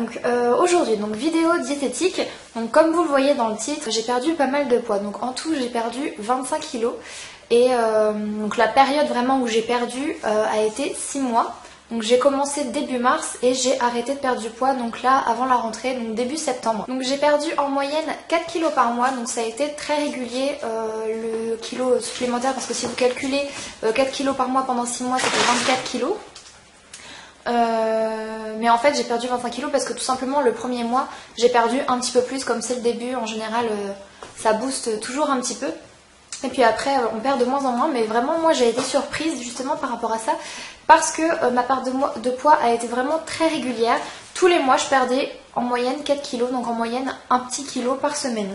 donc aujourd'hui, donc vidéo diététique. Donc comme vous le voyez dans le titre, j'ai perdu pas mal de poids. Donc en tout j'ai perdu 25 kilos. Et donc la période vraiment où j'ai perdu a été 6 mois. Donc j'ai commencé début mars et j'ai arrêté de perdre du poids donc là avant la rentrée, donc début septembre. Donc j'ai perdu en moyenne 4 kilos par mois, donc ça a été très régulier le kilo supplémentaire, parce que si vous calculez 4 kilos par mois pendant 6 mois, ça fait 24 kilos. Mais en fait j'ai perdu 25 kilos parce que tout simplement le premier mois j'ai perdu un petit peu plus, comme c'est le début en général ça booste toujours un petit peu. Et puis après on perd de moins en moins, mais vraiment moi j'ai été surprise justement par rapport à ça, parce que ma part de poids a été vraiment très régulière. Tous les mois je perdais en moyenne 4 kilos, donc en moyenne un petit kilo par semaine.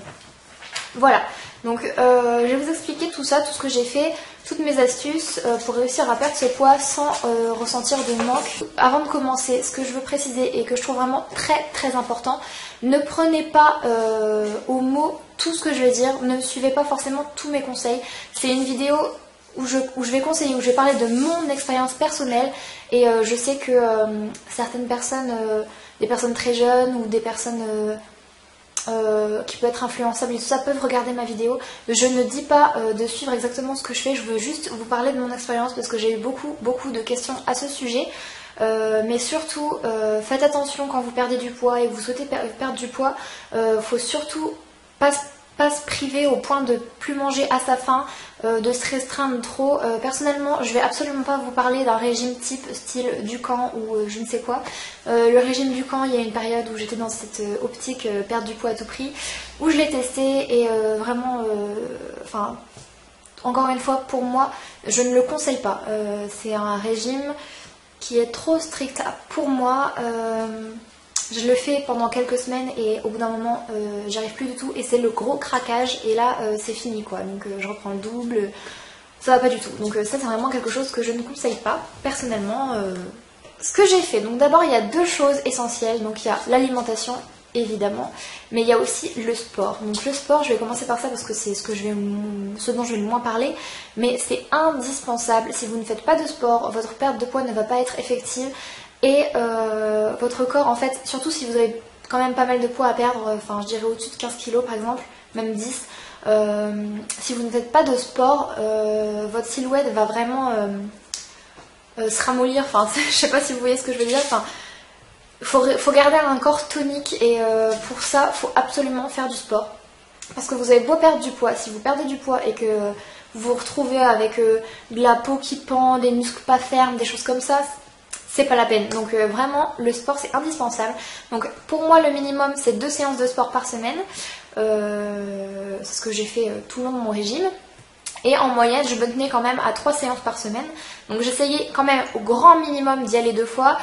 Voilà, donc je vais vous expliquer tout ça, tout ce que j'ai fait, toutes mes astuces pour réussir à perdre ce poids sans ressentir de manque. Avant de commencer, ce que je veux préciser et que je trouve vraiment très important, ne prenez pas au mot tout ce que je vais dire, ne suivez pas forcément tous mes conseils. C'est une vidéo où je vais conseiller, où je vais parler de mon expérience personnelle, et je sais que certaines personnes, des personnes très jeunes ou des personnes qui peuvent être influençables et tout ça, peuvent regarder ma vidéo. Je ne dis pas de suivre exactement ce que je fais, je veux juste vous parler de mon expérience parce que j'ai eu beaucoup de questions à ce sujet. Mais surtout faites attention quand vous perdez du poids et que vous souhaitez perdre du poids. Faut surtout pas se priver au point de plus manger à sa faim, de se restreindre trop. Personnellement je vais absolument pas vous parler d'un régime type style Dukan ou je ne sais quoi. Le régime Dukan, il y a une période où j'étais dans cette optique perdre du poids à tout prix, où je l'ai testé et vraiment enfin encore une fois, pour moi je ne le conseille pas. C'est un régime qui est trop strict pour moi. Je le fais pendant quelques semaines et au bout d'un moment j'arrive plus du tout et c'est le gros craquage, et là c'est fini quoi. Donc je reprends le double, ça va pas du tout. Donc ça c'est vraiment quelque chose que je ne conseille pas personnellement. Ce que j'ai fait, donc d'abord il y a deux choses essentielles. Donc il y a l'alimentation évidemment, mais il y a aussi le sport. Donc le sport, je vais commencer par ça parce que c'est ce dont je vais le moins parler, mais c'est indispensable. Si vous ne faites pas de sport, votre perte de poids ne va pas être effective. Et votre corps, en fait, surtout si vous avez quand même pas mal de poids à perdre, enfin je dirais au-dessus de 15 kilos par exemple, même 10, si vous ne faites pas de sport, votre silhouette va vraiment se ramollir, enfin je sais pas si vous voyez ce que je veux dire, enfin faut garder un corps tonique, et pour ça faut absolument faire du sport. Parce que vous avez beau perdre du poids, si vous perdez du poids et que vous vous retrouvez avec de la peau qui pend, des muscles pas fermes, des choses comme ça, c'est pas la peine. Donc vraiment le sport c'est indispensable. Donc pour moi le minimum c'est 2 séances de sport par semaine. C'est ce que j'ai fait tout le long de mon régime. Et en moyenne je me tenais quand même à 3 séances par semaine. Donc j'essayais quand même au grand minimum d'y aller 2 fois.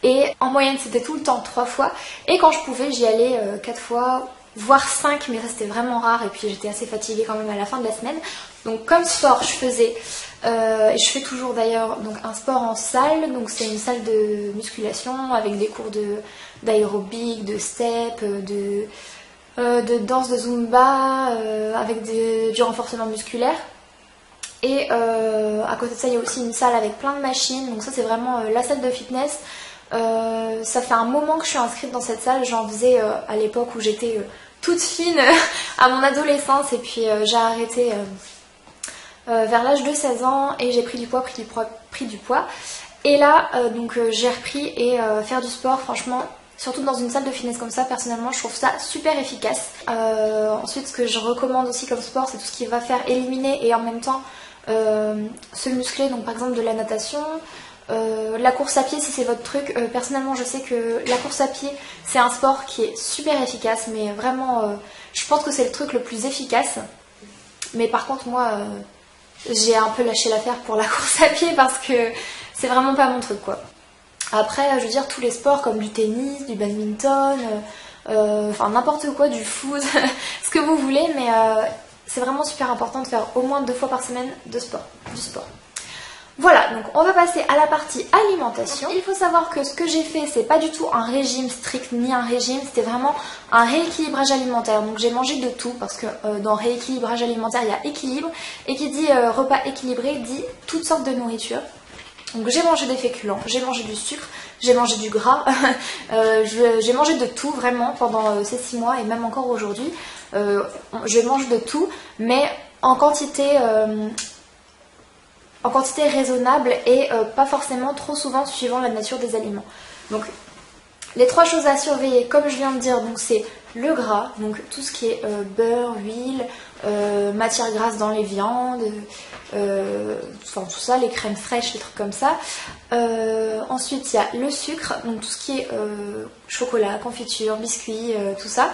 Et en moyenne c'était tout le temps 3 fois. Et quand je pouvais j'y allais 4 fois, voire 5, mais ça c'était vraiment rare. Et puis j'étais assez fatiguée quand même à la fin de la semaine. Donc comme sport je faisais, et je fais toujours d'ailleurs, donc un sport en salle. Donc c'est une salle de musculation avec des cours d'aérobic, de step, de danse de zumba, avec du renforcement musculaire. Et à côté de ça il y a aussi une salle avec plein de machines. Donc ça c'est vraiment la salle de fitness. Ça fait un moment que je suis inscrite dans cette salle. J'en faisais à l'époque où j'étais toute fine à mon adolescence, et puis j'ai arrêté vers l'âge de 16 ans et j'ai pris du poids. Et là donc j'ai repris, et faire du sport franchement, surtout dans une salle de fitness comme ça, personnellement je trouve ça super efficace. Ensuite ce que je recommande aussi comme sport, c'est tout ce qui va faire éliminer et en même temps se muscler. Donc par exemple de la natation, la course à pied si c'est votre truc. Personnellement je sais que la course à pied c'est un sport qui est super efficace, mais vraiment je pense que c'est le truc le plus efficace. Mais par contre moi j'ai un peu lâché l'affaire pour la course à pied parce que c'est vraiment pas mon truc quoi. Après je veux dire tous les sports comme du tennis, du badminton, enfin n'importe quoi, du foot, ce que vous voulez, mais c'est vraiment super important de faire au moins 2 fois par semaine du sport. Voilà, donc on va passer à la partie alimentation. Il faut savoir que ce que j'ai fait, c'est pas du tout un régime strict ni un régime, c'était vraiment un rééquilibrage alimentaire. Donc j'ai mangé de tout, parce que dans rééquilibrage alimentaire, il y a équilibre, et qui dit repas équilibré dit toutes sortes de nourriture. Donc j'ai mangé des féculents, j'ai mangé du sucre, j'ai mangé du gras, j'ai mangé de tout vraiment pendant ces 6 mois et même encore aujourd'hui. Je mange de tout, mais en quantité raisonnable et pas forcément trop souvent suivant la nature des aliments. Donc les 3 choses à surveiller, comme je viens de dire, donc c'est le gras, donc tout ce qui est beurre, huile, matière grasse dans les viandes, enfin tout ça, les crèmes fraîches, les trucs comme ça. Ensuite il y a le sucre, donc tout ce qui est chocolat, confiture, biscuits, tout ça.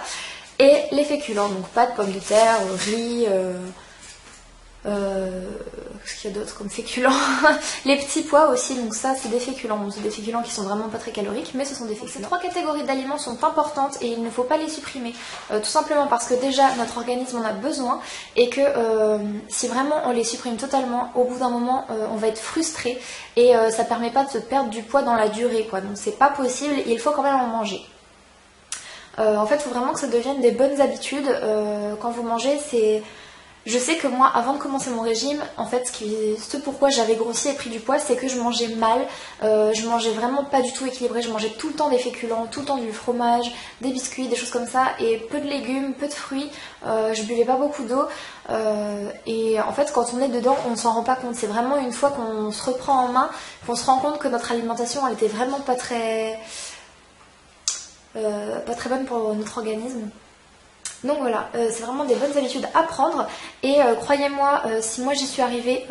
Et les féculents, donc pâtes, pommes de terre, riz, qu'est-ce qu'il y a d'autre comme féculents? Les petits pois aussi, donc ça c'est des féculents. Bon, c'est des féculents qui sont vraiment pas très caloriques, mais ce sont des féculents. Ces 3 catégories d'aliments sont importantes et il ne faut pas les supprimer. Tout simplement parce que déjà notre organisme en a besoin et que si vraiment on les supprime totalement, au bout d'un moment on va être frustré et ça permet pas de se perdre du poids dans la durée, quoi. Donc c'est pas possible, il faut quand même en manger. En fait, il faut vraiment que ça devienne des bonnes habitudes. Quand vous mangez, c'est... Je sais que moi, avant de commencer mon régime, en fait, ce pourquoi j'avais grossi et pris du poids, c'est que je mangeais mal. Je mangeais vraiment pas du tout équilibré. Je mangeais tout le temps des féculents, tout le temps du fromage, des biscuits, des choses comme ça, et peu de légumes, peu de fruits. Je buvais pas beaucoup d'eau. Et en fait, quand on est dedans, on s'en rend pas compte. C'est vraiment une fois qu'on se reprend en main, qu'on se rend compte que notre alimentation, elle était vraiment pas très bonne pour notre organisme. Donc voilà, c'est vraiment des bonnes habitudes à prendre et croyez-moi, si moi j'y suis arrivée,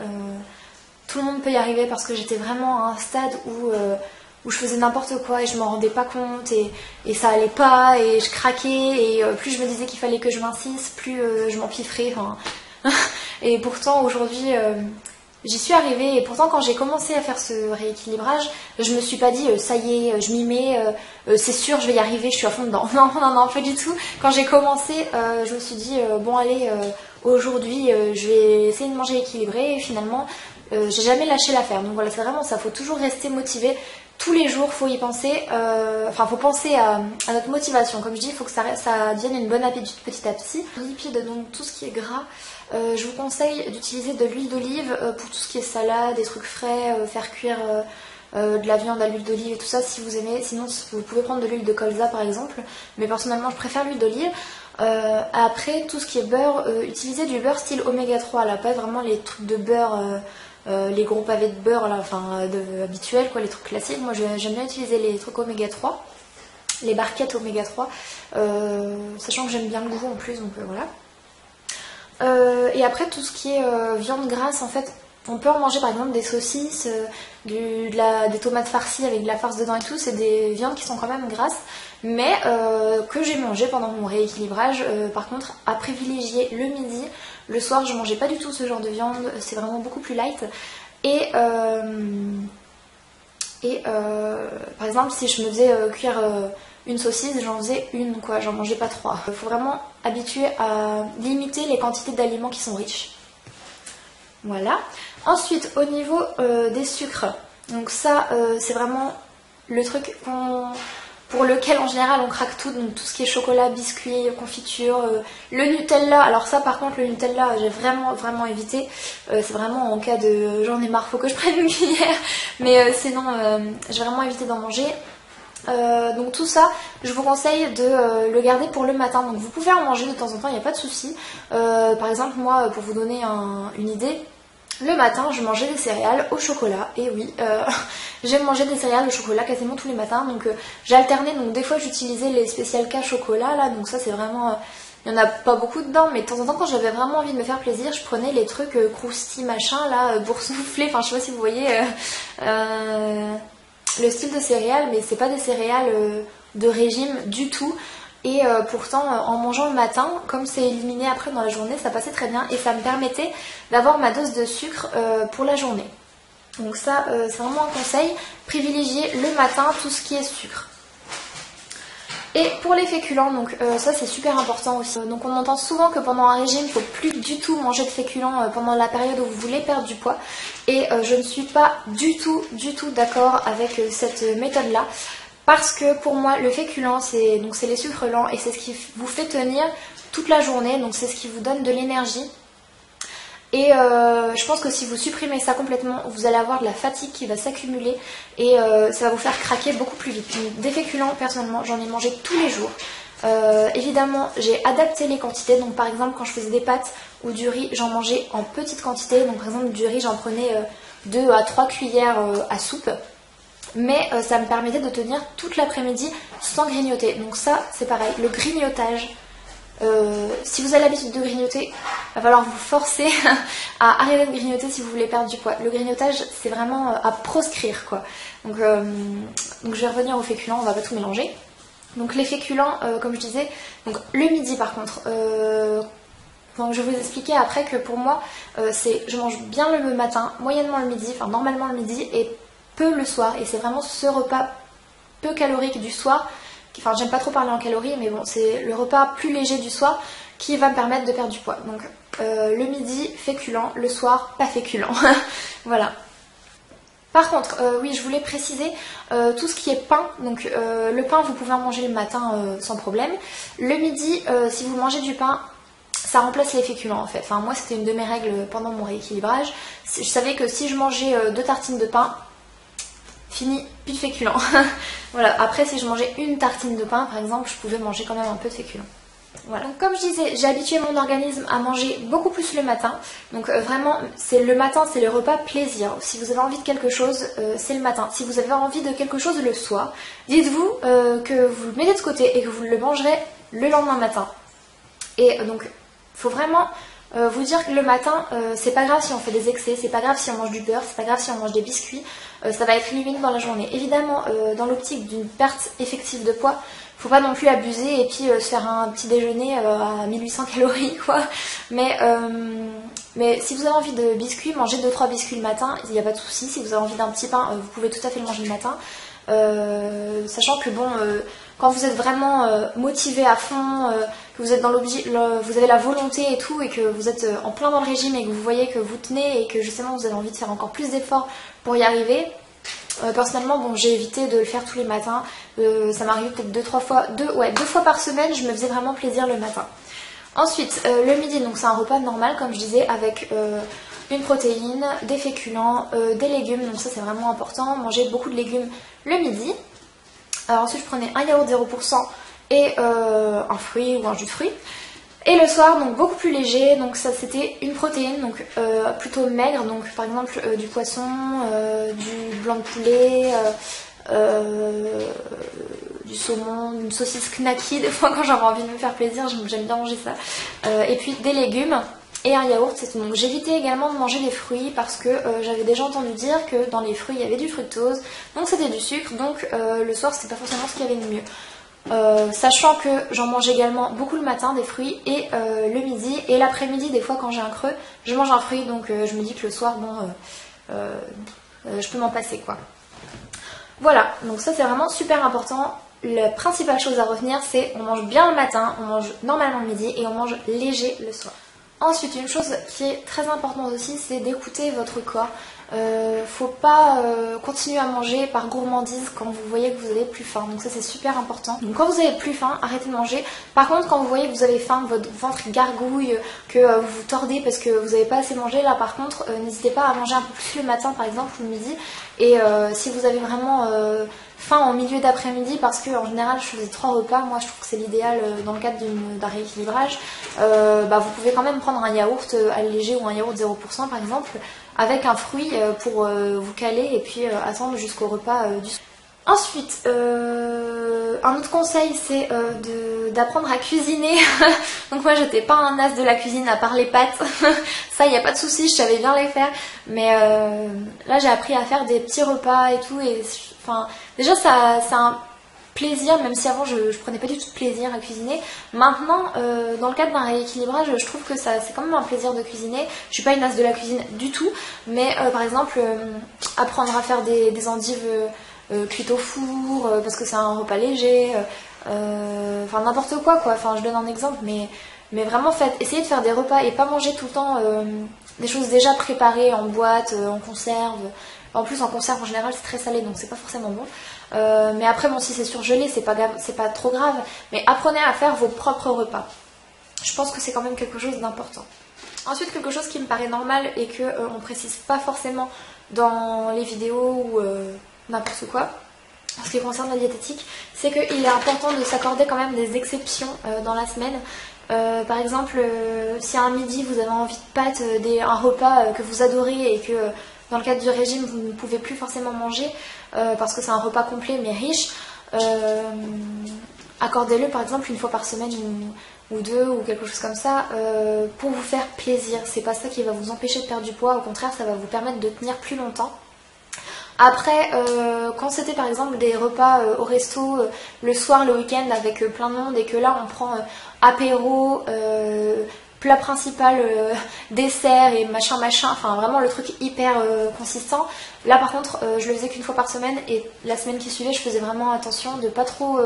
tout le monde peut y arriver parce que j'étais vraiment à un stade où je faisais n'importe quoi et je m'en rendais pas compte et ça allait pas et je craquais et plus je me disais qu'il fallait que je mincisse, plus je m'empiffrais. Et pourtant aujourd'hui... J'y suis arrivée et pourtant quand j'ai commencé à faire ce rééquilibrage, je me suis pas dit ça y est, je m'y mets, c'est sûr je vais y arriver, je suis à fond dedans. Non, pas du tout. Quand j'ai commencé, je me suis dit bon allez, aujourd'hui je vais essayer de manger équilibré et finalement j'ai jamais lâché l'affaire. Donc voilà, c'est vraiment ça, faut toujours rester motivé. Tous les jours, faut y penser, faut penser à notre motivation. Comme je dis, il faut que ça devienne une bonne habitude petit à petit. Lipides, donc tout ce qui est gras, je vous conseille d'utiliser de l'huile d'olive pour tout ce qui est salade, des trucs frais, faire cuire de la viande à l'huile d'olive et tout ça si vous aimez. Sinon, vous pouvez prendre de l'huile de colza par exemple, mais personnellement, je préfère l'huile d'olive. Après, tout ce qui est beurre, utilisez du beurre style oméga 3, là, pas vraiment les trucs de beurre... les gros pavés de beurre là, habituels, quoi, les trucs classiques. Moi j'aime bien utiliser les trucs oméga 3, les barquettes oméga 3, sachant que j'aime bien le goût en plus, donc voilà. Et après tout ce qui est viande grasse, en fait on peut en manger par exemple des saucisses, des tomates farcies avec de la farce dedans et tout, c'est des viandes qui sont quand même grasses, mais que j'ai mangé pendant mon rééquilibrage. Par contre, à privilégier le midi. Le soir, je mangeais pas du tout ce genre de viande, c'est vraiment beaucoup plus light. Et par exemple, si je me faisais cuire une saucisse, j'en faisais une, quoi, j'en mangeais pas 3. Il faut vraiment habituer à limiter les quantités d'aliments qui sont riches. Voilà. Ensuite, au niveau des sucres, donc ça, c'est vraiment le truc pour lequel en général on craque tout, donc tout ce qui est chocolat, biscuits, confiture, le Nutella. Alors ça par contre, le Nutella j'ai vraiment évité, c'est vraiment en cas de j'en ai marre, faut que je prenne une cuillère, mais sinon j'ai vraiment évité d'en manger. Donc tout ça, je vous conseille de le garder pour le matin, donc vous pouvez en manger de temps en temps, il n'y a pas de souci. Par exemple moi, pour vous donner une idée, le matin, je mangeais des céréales au chocolat, et oui, j'aime manger des céréales au chocolat quasiment tous les matins, donc j'alternais, donc des fois j'utilisais les spécial K chocolat, là, donc ça c'est vraiment, il n'y en a pas beaucoup dedans, mais de temps en temps quand j'avais vraiment envie de me faire plaisir, je prenais les trucs croustilles machin, là, boursouflés, enfin je sais pas si vous voyez le style de céréales, mais c'est pas des céréales de régime du tout. Et pourtant, en mangeant le matin, comme c'est éliminé après dans la journée, ça passait très bien et ça me permettait d'avoir ma dose de sucre pour la journée. Donc ça, c'est vraiment un conseil, privilégier le matin tout ce qui est sucre. Et pour les féculents, donc ça c'est super important aussi. Donc on entend souvent que pendant un régime, il ne faut plus du tout manger de féculents pendant la période où vous voulez perdre du poids. Et je ne suis pas du tout d'accord avec cette méthode-là. Parce que pour moi, le féculent, c'est les sucres lents et c'est ce qui vous fait tenir toute la journée. Donc c'est ce qui vous donne de l'énergie. Et je pense que si vous supprimez ça complètement, vous allez avoir de la fatigue qui va s'accumuler et ça va vous faire craquer beaucoup plus vite. Donc, des féculents, personnellement, j'en ai mangé tous les jours. Évidemment, j'ai adapté les quantités. Donc par exemple, quand je faisais des pâtes ou du riz, j'en mangeais en petite quantité. Donc par exemple, du riz, j'en prenais 2 à 3 cuillères à soupe. Mais ça me permettait de tenir toute l'après-midi sans grignoter. Donc ça, c'est pareil. Le grignotage... si vous avez l'habitude de grignoter, il va falloir vous forcer à arrêter de grignoter si vous voulez perdre du poids. Le grignotage, c'est vraiment à proscrire, quoi. Donc je vais revenir aux féculents, on va pas tout mélanger. Donc les féculents, comme je disais, donc le midi par contre, donc je vais vous expliquer après que pour moi, je mange bien le matin, moyennement le midi, enfin normalement le midi et peu le soir. Et c'est vraiment ce repas peu calorique du soir. Enfin, j'aime pas trop parler en calories, mais bon, c'est le repas plus léger du soir qui va me permettre de perdre du poids. Donc, le midi, féculent, le soir, pas féculent. Voilà. Par contre, oui, je voulais préciser tout ce qui est pain. Donc, le pain, vous pouvez en manger le matin sans problème. Le midi, si vous mangez du pain, ça remplace les féculents en fait. Enfin, moi, c'était une de mes règles pendant mon rééquilibrage. Je savais que si je mangeais 2 tartines de pain, fini, plus de féculents. Voilà, après si je mangeais une tartine de pain par exemple, je pouvais manger quand même un peu de féculents. Voilà. Donc, comme je disais, j'ai habitué mon organisme à manger beaucoup plus le matin. Donc vraiment, le matin, c'est le repas plaisir. Si vous avez envie de quelque chose, c'est le matin. Si vous avez envie de quelque chose le soir, dites-vous que vous le mettez de côté et que vous le mangerez le lendemain matin. Et donc, il faut vraiment... vous dire que le matin, c'est pas grave si on fait des excès, c'est pas grave si on mange du beurre, c'est pas grave si on mange des biscuits, ça va être éliminé dans la journée. Évidemment, dans l'optique d'une perte effective de poids, faut pas non plus abuser et puis se faire un petit déjeuner à 1800 calories quoi. Mais si vous avez envie de biscuits, mangez 2-3 biscuits le matin, il n'y a pas de souci. Si vous avez envie d'un petit pain, vous pouvez tout à fait le manger le matin. Sachant que bon, quand vous êtes vraiment motivé à fond, que vous êtes dans vous avez la volonté et tout, et que vous êtes en plein dans le régime et que vous voyez que vous tenez et que justement vous avez envie de faire encore plus d'efforts pour y arriver. Personnellement, bon, j'ai évité de le faire tous les matins. Ça m'arrivait peut-être 2 fois par semaine, je me faisais vraiment plaisir le matin. Ensuite, le midi, donc c'est un repas normal, comme je disais, avec une protéine, des féculents, des légumes, donc ça c'est vraiment important. Manger beaucoup de légumes le midi. Alors ensuite, je prenais un yaourt 0% et un fruit ou un jus de fruits. Et le soir, donc beaucoup plus léger, donc ça c'était une protéine, donc plutôt maigre, donc par exemple du poisson, du blanc de poulet, du saumon, une saucisse knacky, des fois quand j'avais envie de me faire plaisir, j'aime bien manger ça. Et puis des légumes et un yaourt, c'est tout. Donc j'évitais également de manger des fruits parce que j'avais déjà entendu dire que dans les fruits il y avait du fructose, donc c'était du sucre, donc le soir c'était pas forcément ce qu'il y avait de mieux. Sachant que j'en mange également beaucoup le matin des fruits et le midi et l'après-midi des fois quand j'ai un creux je mange un fruit, donc je me dis que le soir bon je peux m'en passer quoi. Voilà, donc ça c'est vraiment super important. La principale chose à retenir, c'est on mange bien le matin, on mange normalement le midi et on mange léger le soir. Ensuite, une chose qui est très importante aussi, c'est d'écouter votre corps. Faut pas continuer à manger par gourmandise quand vous voyez que vous avez plus faim. Donc ça c'est super important. Donc quand vous avez plus faim, arrêtez de manger. Par contre, quand vous voyez que vous avez faim, que votre ventre gargouille, que vous vous tordez parce que vous n'avez pas assez mangé, là par contre, n'hésitez pas à manger un peu plus le matin par exemple ou le midi. Et si vous avez vraiment faim en milieu d'après-midi, parce que en général je faisais 3 repas, moi je trouve que c'est l'idéal dans le cadre d'un rééquilibrage, vous pouvez quand même prendre un yaourt allégé ou un yaourt 0% par exemple, avec un fruit pour vous caler et puis attendre jusqu'au repas du soir. Ensuite, un autre conseil, c'est d'apprendre à cuisiner. Donc moi, j'étais pas un as de la cuisine à part les pâtes. Ça, il n'y a pas de souci, je savais bien les faire. Mais là, j'ai appris à faire des petits repas et tout. Et enfin, déjà, c'est un plaisir, même si avant, je prenais pas du tout de plaisir à cuisiner. Maintenant, dans le cadre d'un rééquilibrage, je trouve que c'est quand même un plaisir de cuisiner. Je suis pas une as de la cuisine du tout. Mais par exemple, apprendre à faire des endives... cuite au four, parce que c'est un repas léger, enfin n'importe quoi, enfin je donne un exemple, mais vraiment essayez de faire des repas et pas manger tout le temps des choses déjà préparées en boîte, en conserve. En plus en conserve en général c'est très salé donc c'est pas forcément bon. Mais après bon, si c'est surgelé c'est pas trop grave, mais apprenez à faire vos propres repas. Je pense que c'est quand même quelque chose d'important. Ensuite, quelque chose qui me paraît normal et que on précise pas forcément dans les vidéos ou n'importe quoi, en ce qui concerne la diététique, c'est qu'il est important de s'accorder quand même des exceptions dans la semaine. Par exemple, si à un midi vous avez envie de pâtes, un repas que vous adorez et que dans le cadre du régime vous ne pouvez plus forcément manger parce que c'est un repas complet mais riche, accordez-le par exemple une fois par semaine ou deux ou quelque chose comme ça pour vous faire plaisir. C'est pas ça qui va vous empêcher de perdre du poids, au contraire ça va vous permettre de tenir plus longtemps. Après, quand c'était par exemple des repas au resto le soir, le week-end avec plein de monde et que là on prend apéro, plat principal, dessert et machin, enfin vraiment le truc hyper consistant. Là par contre, je le faisais qu'une fois par semaine et la semaine qui suivait, je faisais vraiment attention de pas trop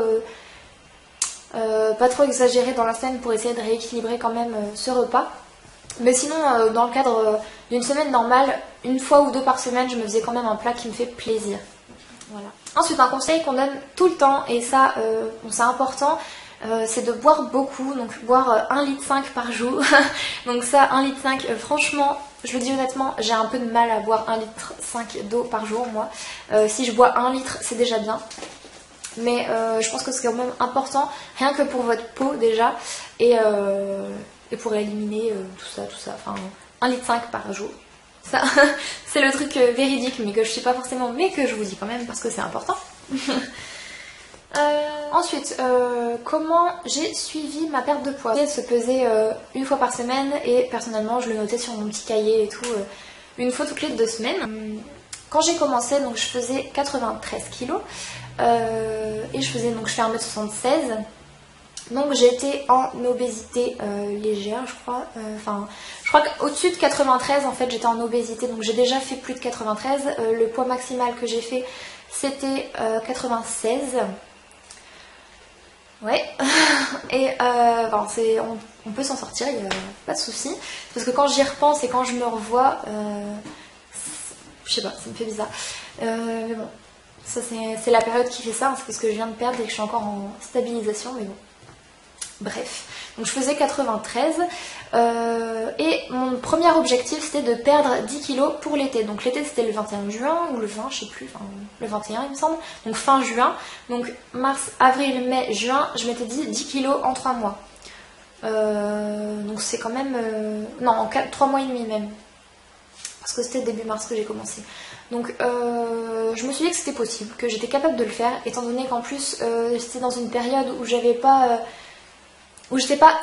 exagérer dans la semaine pour essayer de rééquilibrer quand même ce repas. Mais sinon, dans le cadre d'une semaine normale, une fois ou deux par semaine, je me faisais quand même un plat qui me fait plaisir. Voilà. Ensuite, un conseil qu'on donne tout le temps, et ça, c'est important, c'est de boire beaucoup, donc boire 1,5 litre par jour. Donc ça, 1,5 litre, franchement, je le dis honnêtement, j'ai un peu de mal à boire 1,5 litre d'eau par jour, moi. Si je bois 1 litre, c'est déjà bien. Mais je pense que c'est quand même important, rien que pour votre peau déjà, et pour éliminer tout ça, enfin 1,5 litre par jour. Ça, c'est le truc véridique, mais que je sais pas forcément, mais que je vous dis quand même parce que c'est important. Ensuite, comment j'ai suivi ma perte de poids? J'ai se peser une fois par semaine et personnellement je le notais sur mon petit cahier et tout, une fois toutes les 2 semaines. Quand j'ai commencé, donc je faisais 93 kilos et je fais 1m76. Donc j'étais en obésité légère, je crois. Je crois qu'au-dessus de 93, en fait, j'étais en obésité. Donc j'ai déjà fait plus de 93. Le poids maximal que j'ai fait, c'était 96. Ouais. Et on peut s'en sortir, il n'y a pas de souci. Parce que quand j'y repense et quand je me revois, je sais pas, ça me fait bizarre. Mais bon, ça c'est la période qui fait ça. C'est parce que je viens de perdre et que je suis encore en stabilisation. Mais bon. Bref, donc je faisais 93 et mon premier objectif c'était de perdre 10 kilos pour l'été. Donc l'été c'était le 21 juin ou le 20, je sais plus, enfin le 21 il me semble, donc fin juin. Donc mars, avril, mai, juin, je m'étais dit 10 kilos en 3 mois. Donc c'est quand même... non, en 3 mois et demi même. Parce que c'était début mars que j'ai commencé. Donc je me suis dit que c'était possible, que j'étais capable de le faire, étant donné qu'en plus j'étais dans une période où j'avais pas... où j'étais pas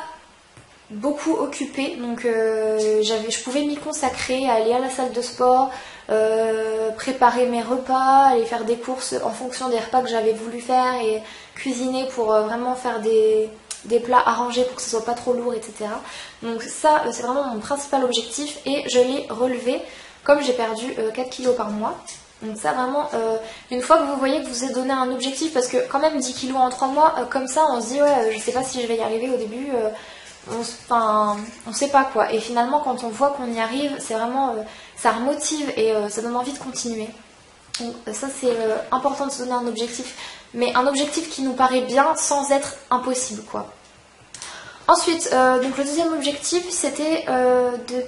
beaucoup occupée, donc je pouvais m'y consacrer, aller à la salle de sport, préparer mes repas, aller faire des courses en fonction des repas que j'avais voulu faire et cuisiner pour vraiment faire des plats arrangés pour que ce soit pas trop lourd, etc. Donc ça, c'est vraiment mon principal objectif et je l'ai relevé comme j'ai perdu 4 kilos par mois. Donc ça vraiment, une fois que vous voyez que vous vous êtes donné un objectif, parce que quand même 10 kilos en 3 mois, comme ça on se dit ouais je sais pas si je vais y arriver au début, on sait pas quoi. Et finalement quand on voit qu'on y arrive, c'est vraiment, ça remotive et ça donne envie de continuer. Donc ça c'est important de se donner un objectif, mais un objectif qui nous paraît bien sans être impossible quoi. Ensuite, donc le deuxième objectif c'était de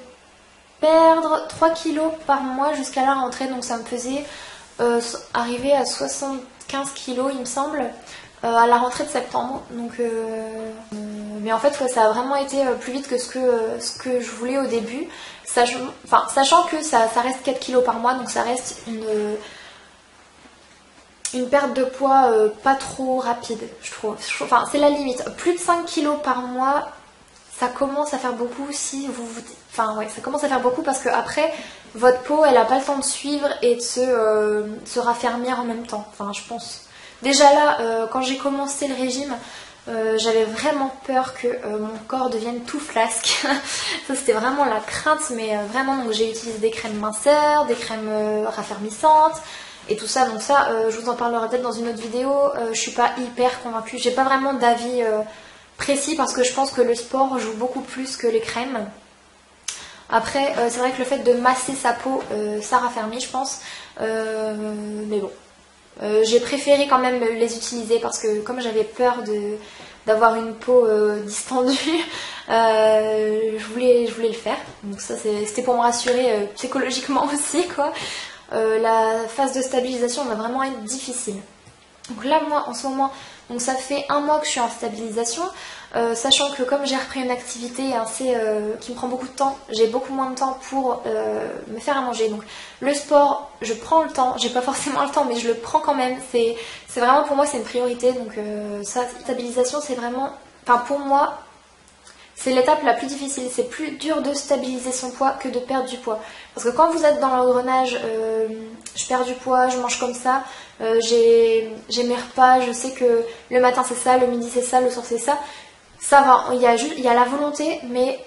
perdre 3 kilos par mois jusqu'à la rentrée, donc ça me faisait arriver à 75 kilos il me semble à la rentrée de septembre. Donc, mais en fait ouais, ça a vraiment été plus vite que ce que je voulais au début, sachant que ça reste 4 kilos par mois, donc ça reste une perte de poids pas trop rapide je trouve. Enfin c'est la limite, plus de 5 kilos par mois ça commence à faire beaucoup si vous... Enfin ouais, ça commence à faire beaucoup parce que après votre peau elle a pas le temps de suivre et de se raffermir en même temps. Enfin je pense. Déjà là, quand j'ai commencé le régime, j'avais vraiment peur que mon corps devienne tout flasque. Ça c'était vraiment la crainte, mais vraiment donc j'ai utilisé des crèmes minceurs, des crèmes raffermissantes et tout ça. Donc ça, je vous en parlerai peut-être dans une autre vidéo. Je suis pas hyper convaincue, j'ai pas vraiment d'avis précis parce que je pense que le sport joue beaucoup plus que les crèmes. Après c'est vrai que le fait de masser sa peau ça raffermit je pense, mais bon j'ai préféré quand même les utiliser parce que comme j'avais peur d'avoir une peau distendue, je voulais le faire. Donc ça c'était pour me rassurer psychologiquement aussi quoi. La phase de stabilisation va vraiment être difficile. Donc là moi en ce moment, donc ça fait 1 mois que je suis en stabilisation, sachant que comme j'ai repris une activité qui me prend beaucoup de temps, j'ai beaucoup moins de temps pour me faire à manger. Donc le sport, je prends le temps, j'ai pas forcément le temps mais je le prends quand même, c'est vraiment pour moi c'est une priorité. Donc ça, stabilisation c'est vraiment, enfin pour moi c'est l'étape la plus difficile, c'est plus dur de stabiliser son poids que de perdre du poids. Parce que quand vous êtes dans l'engrenage, je perds du poids, je mange comme ça, j'ai mes repas, je sais que le matin c'est ça, le midi c'est ça, le soir c'est ça, ça va, il y a la volonté, mais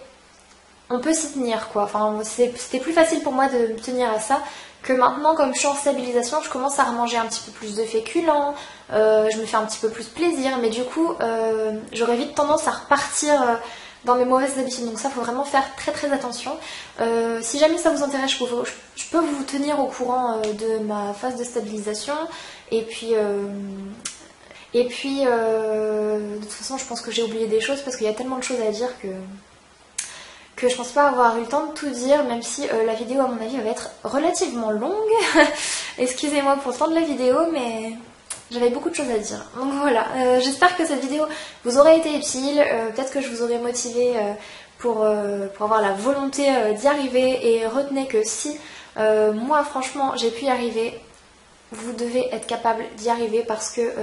on peut s'y tenir quoi. Enfin, c'était plus facile pour moi de me tenir à ça que maintenant, comme je suis en stabilisation, je commence à remanger un petit peu plus de féculents, je me fais un petit peu plus plaisir, mais du coup, j'aurais vite tendance à repartir dans mes mauvaises habitudes. Donc ça, faut vraiment faire très très attention. Si jamais ça vous intéresse, je peux vous tenir au courant de ma phase de stabilisation. Et puis, de toute façon, je pense que j'ai oublié des choses parce qu'il y a tellement de choses à dire que je pense pas avoir eu le temps de tout dire, même si la vidéo à mon avis va être relativement longue. Excusez-moi pour le temps de la vidéo, mais j'avais beaucoup de choses à dire. Donc voilà, j'espère que cette vidéo vous aurait été utile, peut-être que je vous aurai motivé pour avoir la volonté d'y arriver, et retenez que si moi franchement j'ai pu y arriver, vous devez être capable d'y arriver parce que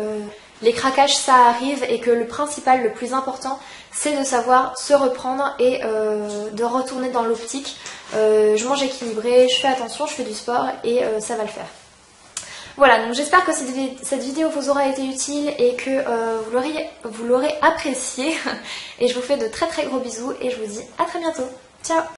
les craquages ça arrive et que le principal, le plus important, c'est de savoir se reprendre et de retourner dans l'optique. Je mange équilibré, je fais attention, je fais du sport et ça va le faire. Voilà, donc j'espère que cette vidéo vous aura été utile et que vous l'aurez appréciée. Et je vous fais de très très gros bisous et je vous dis à très bientôt. Ciao!